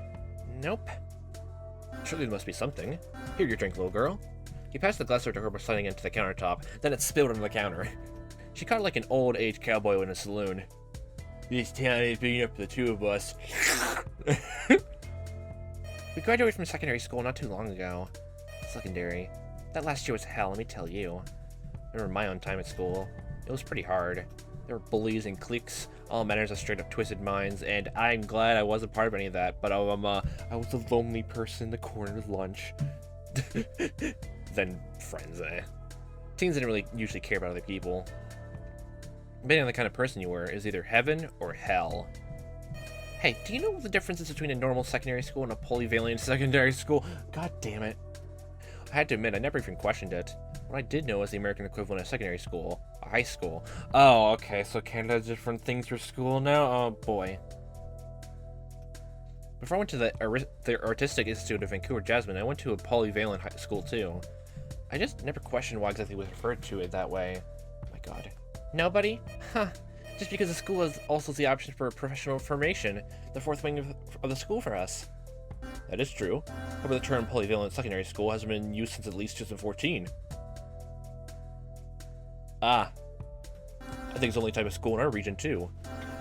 Nope. Surely there must be something. Here, your drink, little girl. He passed the glass over to her by sliding into the countertop, then it spilled on the counter. She caught it like an old-age cowboy in a saloon. This town is big enough for the two of us. We graduated from secondary school not too long ago. Secondary. That last year was hell, let me tell you. I remember my own time at school. It was pretty hard. There were bullies and cliques, all manners of straight-up twisted minds, and I'm glad I wasn't part of any of that, but I was a lonely person in the corner of lunch. Then friends, eh? Teens didn't really usually care about other people. Depending on the kind of person you were, it was either heaven or hell. Hey, do you know what the difference is between a normal secondary school and a polyvalent secondary school? God damn it. I had to admit, I never even questioned it. What I did know was the American equivalent of secondary school. A high school. Oh, okay, so Canada has different things for school now? Oh, boy. Before I went to the Artistic Institute of Vancouver Jasmine, I went to a polyvalent high school, too. I just never questioned why exactly was referred to it that way. Oh my god. Nobody? Huh. Just because the school is also the option for professional formation, the fourth wing of the school for us. That is true. However, the term polyvalent secondary school hasn't been in use since at least 2014. Ah. I think it's the only type of school in our region, too.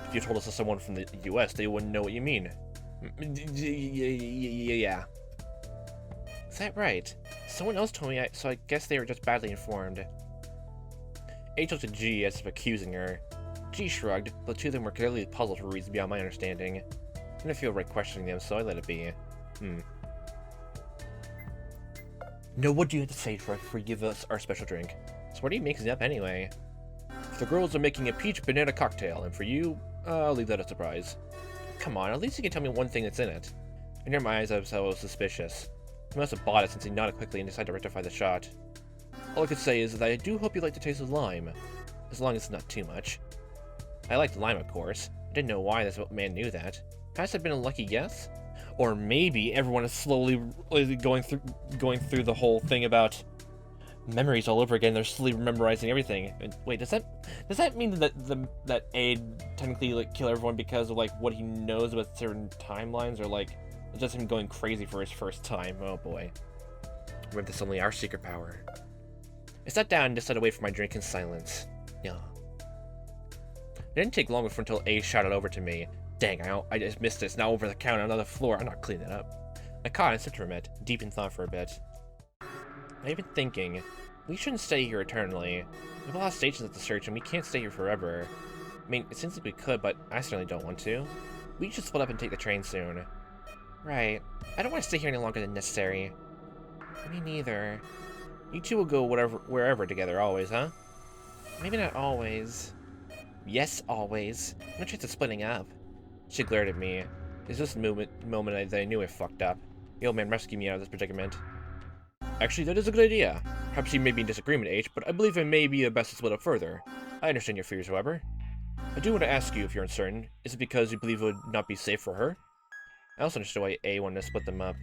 If you told us to someone from the US, they wouldn't know what you mean. Yeah. Is that right? Someone else told me, so I guess they were just badly informed. H looked at G as if accusing her. G shrugged, the two of them were clearly puzzled for reasons beyond my understanding. I didn't feel right questioning them, so I let it be. No, what do you have to say for give us our special drink? So what are you mixing up anyway? The girls are making a peach banana cocktail, and for you, I'll leave that a surprise. Come on, at least you can tell me one thing that's in it. And in my eyes, I was suspicious. He must have bought it since he nodded quickly and decided to rectify the shot. All I could say is that I do hope you like the taste of lime, as long as it's not too much. I liked lime, of course. I didn't know why this man knew that. Perhaps I've been a lucky guess? Or maybe everyone is slowly going through the whole thing about memories all over again. They're slowly memorizing everything. And wait, does that mean that Aid technically kill everyone because of what he knows about certain timelines, or just him going crazy for his first time? Oh boy. Or if this is only our secret power. I sat down and decided to wait for my drink in silence. Yeah. It didn't take long until A shouted over to me. Dang, I just missed this. Now over the counter on another floor. I'm not cleaning it up. I caught and sipped from it, deep in thought for a bit. I've been thinking, we shouldn't stay here eternally. We have a lot of stations at the search, and we can't stay here forever. I mean, it seems like we could, but I certainly don't want to. We should split up and take the train soon. Right. I don't want to stay here any longer than necessary. Me neither. You two will go wherever together always, huh? Maybe not always. Yes, always. No chance of splitting up. She glared at me. It's just a moment that I knew I fucked up. The old man rescued me out of this predicament. Actually, that is a good idea. Perhaps you may be in disagreement, H, but I believe it may be best to split up further. I understand your fears, however. I do want to ask you if you're uncertain. Is it because you believe it would not be safe for her? I also understood why A wanted to split them up.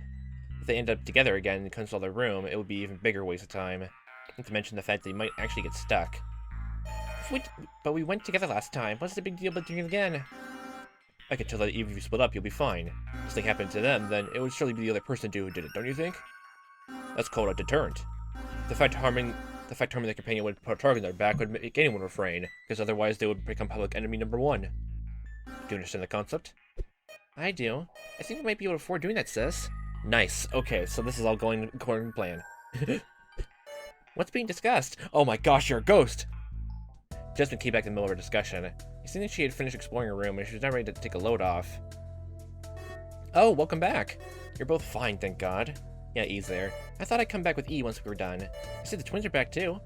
If they end up together again and console their room, it would be an even bigger waste of time. Not to mention the fact that they might actually get stuck. But we went together last time. What's the big deal about doing it again? I could tell that even if you split up, you'll be fine. If something happened to them, then it would surely be the other person who did it, don't you think? That's called a deterrent. The fact harming their companion would put a target on their back would make anyone refrain, because otherwise they would become public enemy number 1. Do you understand the concept? I do. I think we might be able to afford doing that, sis. Nice. Okay, so this is all going according to plan. What's being discussed? Oh my gosh, you're a ghost! Jasmine came back in the middle of her discussion. It seemed that she had finished exploring her room and she was now ready to take a load off. Oh, welcome back. You're both fine, thank God. Yeah, E's there. I thought I'd come back with E once we were done. I see the twins are back too.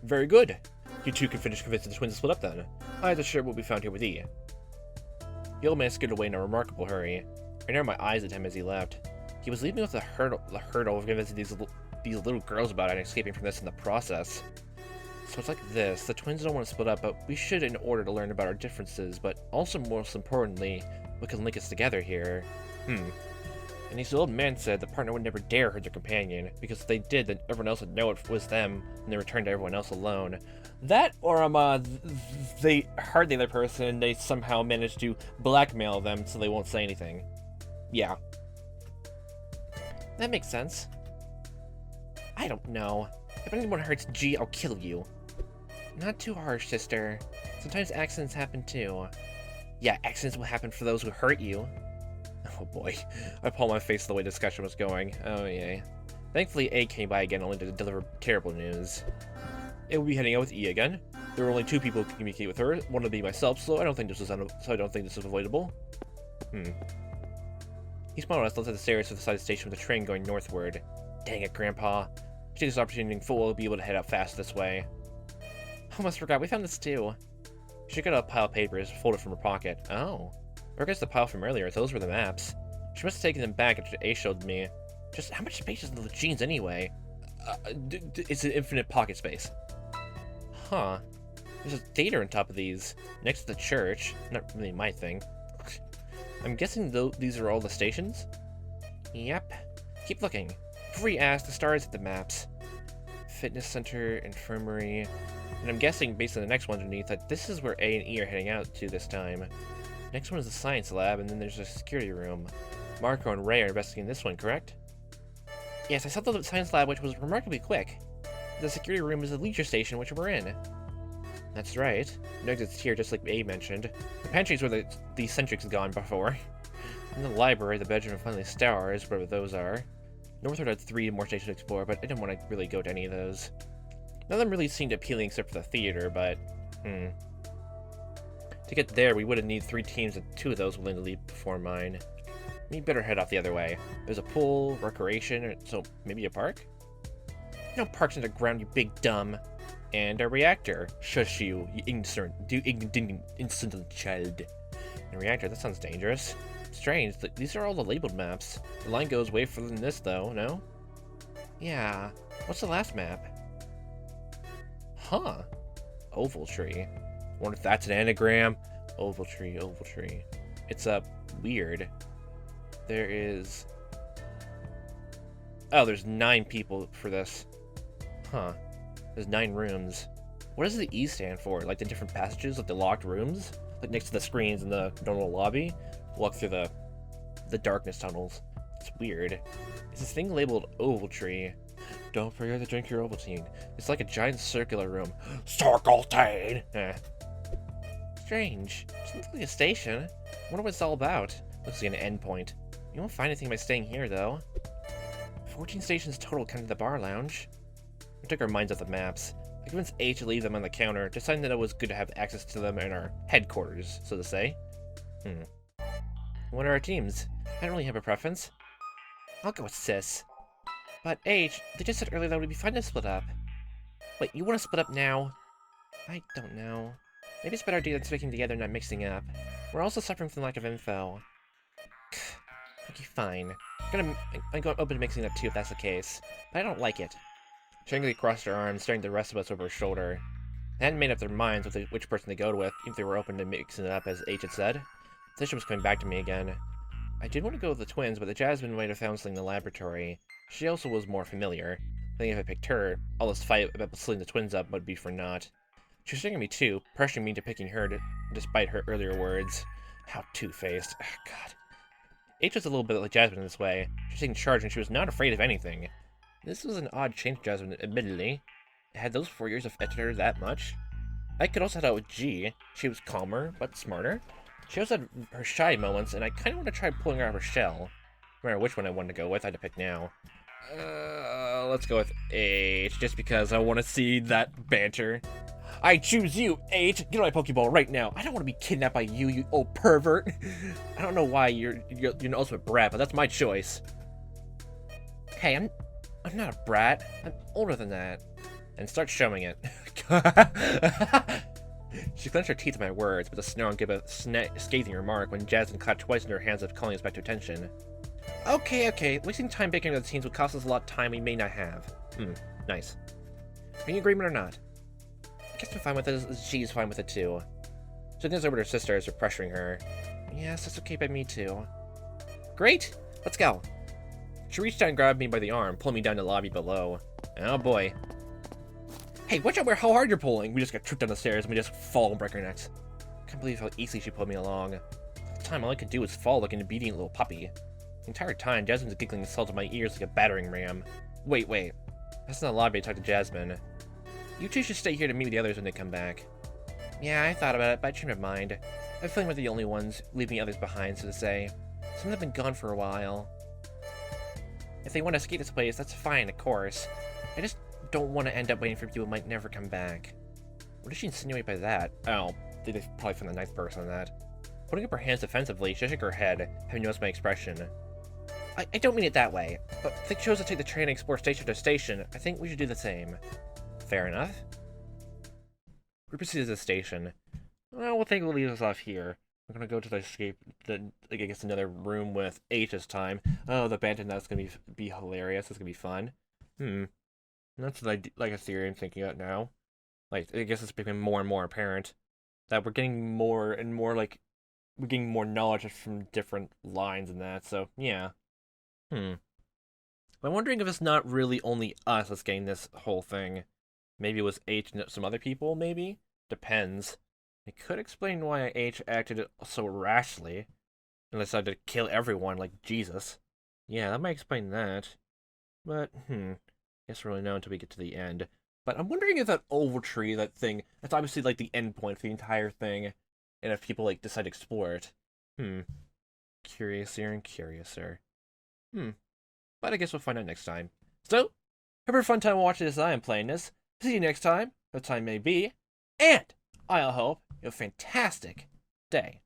Very good. You two can finish convincing the twins to split up then. I have to share what we found here with E. The old man scooted away in a remarkable hurry. I narrowed my eyes at him as he left. He was leaving me with the hurdle of convincing these little girls about it and escaping from this in the process. So it's like this. The twins don't want to split up, but we should in order to learn about our differences, but also most importantly, what can link us together here. And the old man said the partner would never dare hurt their companion, because if they did, then everyone else would know it was them, and they returned to everyone else alone. That, or they hurt the other person, and they somehow managed to blackmail them so they won't say anything. Yeah. That makes sense. I don't know. If anyone hurts G, I'll kill you. Not too harsh, sister. Sometimes accidents happen too. Yeah, accidents will happen for those who hurt you. Oh boy. I pulled my face the way discussion was going. Oh yay. Thankfully, A came by again only to deliver terrible news. A will be heading out with E again. There were only 2 people who could communicate with her. One would be myself, so I don't think this is avoidable. He smiled as I looked at the stairs to the side of the station with the train going northward. Dang it, Grandpa. If this opportunity in full, we'll be able to head out fast this way. Almost forgot, we found this too. She got a pile of papers, folded from her pocket. Oh. Or I guess the pile from earlier, those were the maps. She must have taken them back after A showed me. Just how much space is in the jeans anyway? It's an infinite pocket space. Huh. There's a data on top of these, next to the church. Not really my thing. I'm guessing these are all the stations? Yep. Keep looking. Before you ask, the stars at the maps. Fitness center, infirmary. And I'm guessing, based on the next one underneath, that this is where A and E are heading out to this time. Next one is the science lab, and then there's a security room. Marco and Ray are investigating this one, correct? Yes, I saw the science lab, which was remarkably quick. The security room is the leisure station, which we're in. That's right. No exits here, just like A mentioned. The pantry is where the eccentrics have gone before. In the library, the bedroom, and finally stars, whatever those are. Northward had 3 more stations to explore, but I didn't want to really go to any of those. None of them really seemed appealing except for the theater, but... To get there, we would have needed 3 teams and 2 of those willing to leave before mine. We better head off the other way. There's a pool, recreation, so maybe a park? No parks underground, you big dumb. And a reactor. Shush you insolent child. A reactor, that sounds dangerous. Strange, these are all the labeled maps. The line goes way further than this, though, no? Yeah. What's the last map? Huh. Oval tree. Wonder if that's an anagram. Oval tree, oval tree. It's weird. There is... Oh, there's 9 people for this. Huh. There's 9 rooms. What does the E stand for? Like the different passages, like the locked rooms? Like next to the screens in the normal lobby? Walk through the darkness tunnels. It's weird. Is this thing labeled Ovaltree? Don't forget to drink your Ovaltine. It's like a giant circular room. Circletine! Strange. It's not like a station. I wonder what it's all about. Looks like an endpoint. You won't find anything by staying here, though. 14 stations total counting the bar lounge. We took our minds off the maps. I convinced A to leave them on the counter, deciding that it was good to have access to them in our headquarters, so to say. What are our teams? I don't really have a preference. I'll go with Sis. But H, they just said earlier that it would be fun to split up. Wait, you want to split up now? I don't know. Maybe it's a better idea than sticking together and not mixing up. We're also suffering from lack of info. Okay, fine. I'm open to mixing up too if that's the case. But I don't like it. Shangri crossed her arms, staring the rest of us over her shoulder. They hadn't made up their minds with which person to go with, even if they were open to mixing it up, as H had said. The decision was coming back to me again. I did want to go with the twins, but the Jasmine might have found something in the laboratory. She also was more familiar. I think if I picked her, all this fight about splitting the twins up would be for naught. She was staring at me too, pressuring me into picking her despite her earlier words. How two-faced. Oh, God. H was a little bit like Jasmine in this way. She was taking charge and she was not afraid of anything. This was an odd change, Jasmine, admittedly. Had those 4 years affected her that much? I could also head out with G. She was calmer, but smarter. She also had her shy moments, and I kind of want to try pulling her out of her shell. No matter which one I wanted to go with, I had to pick now. Let's go with H, just because I want to see that banter. I choose you, H! Get on my Pokeball right now! I don't want to be kidnapped by you, you old pervert! I don't know why you're an ultimate brat, but that's my choice. Hey, I'm not a brat. I'm older than that. And start showing it. She clenched her teeth at my words, but the snarl gave a scathing remark when Jasmine clapped twice in her hands of calling us back to attention. Okay. Wasting time bickering with the teens would cost us a lot of time we may not have. Nice. Are you in agreement or not? I guess I'm fine with it, as she's fine with it too. She leans over to her sister as they're pressuring her. Yes, that's okay by me too. Great! Let's go. She reached out and grabbed me by the arm, pulling me down to the lobby below. Oh boy. Hey, watch out how hard you're pulling! We just got tripped down the stairs and we just fall and break our necks. Can't believe how easily she pulled me along. At the time, all I could do was fall like an obedient little puppy. The entire time, Jasmine was giggling insults in my ears like a battering ram. Wait. That's not the lobby to talk to Jasmine. You two should stay here to meet with the others when they come back. Yeah, I thought about it, but I changed my mind. I have a feeling we're the only ones, leaving others behind, so to say. Some have been gone for a while. If they want to escape this place, that's fine, of course. I just don't want to end up waiting for people who might never come back. What does she insinuate by that? Oh, they probably found the ninth person on that. Putting up her hands defensively, she shook her head, having noticed my expression. I don't mean it that way, but if they chose to take the train and explore station to station, I think we should do the same. Fair enough. We proceeded to the station. Well, we'll think we'll leave us off here. We're gonna go to I guess another room with H this time. Oh, the banter, that's gonna be hilarious. It's gonna be fun. That's like a theory I'm thinking about now. Like, I guess it's becoming more and more apparent that we're getting more and more, like, we're getting more knowledge from different lines and that, so, yeah. I'm wondering if it's not really only us that's getting this whole thing. Maybe it was H and some other people, maybe? Depends. It could explain why H acted so rashly and decided to kill everyone like Jesus. Yeah, that might explain that. But, guess we'll really know until we get to the end. But I'm wondering if that oval tree, that thing, that's obviously like the end point for the entire thing, and if people like decide to explore it. Curiouser and curiouser. But I guess we'll find out next time. So, have a fun time watching this I am playing this. See you next time, what time may be, and I hope you have a fantastic day.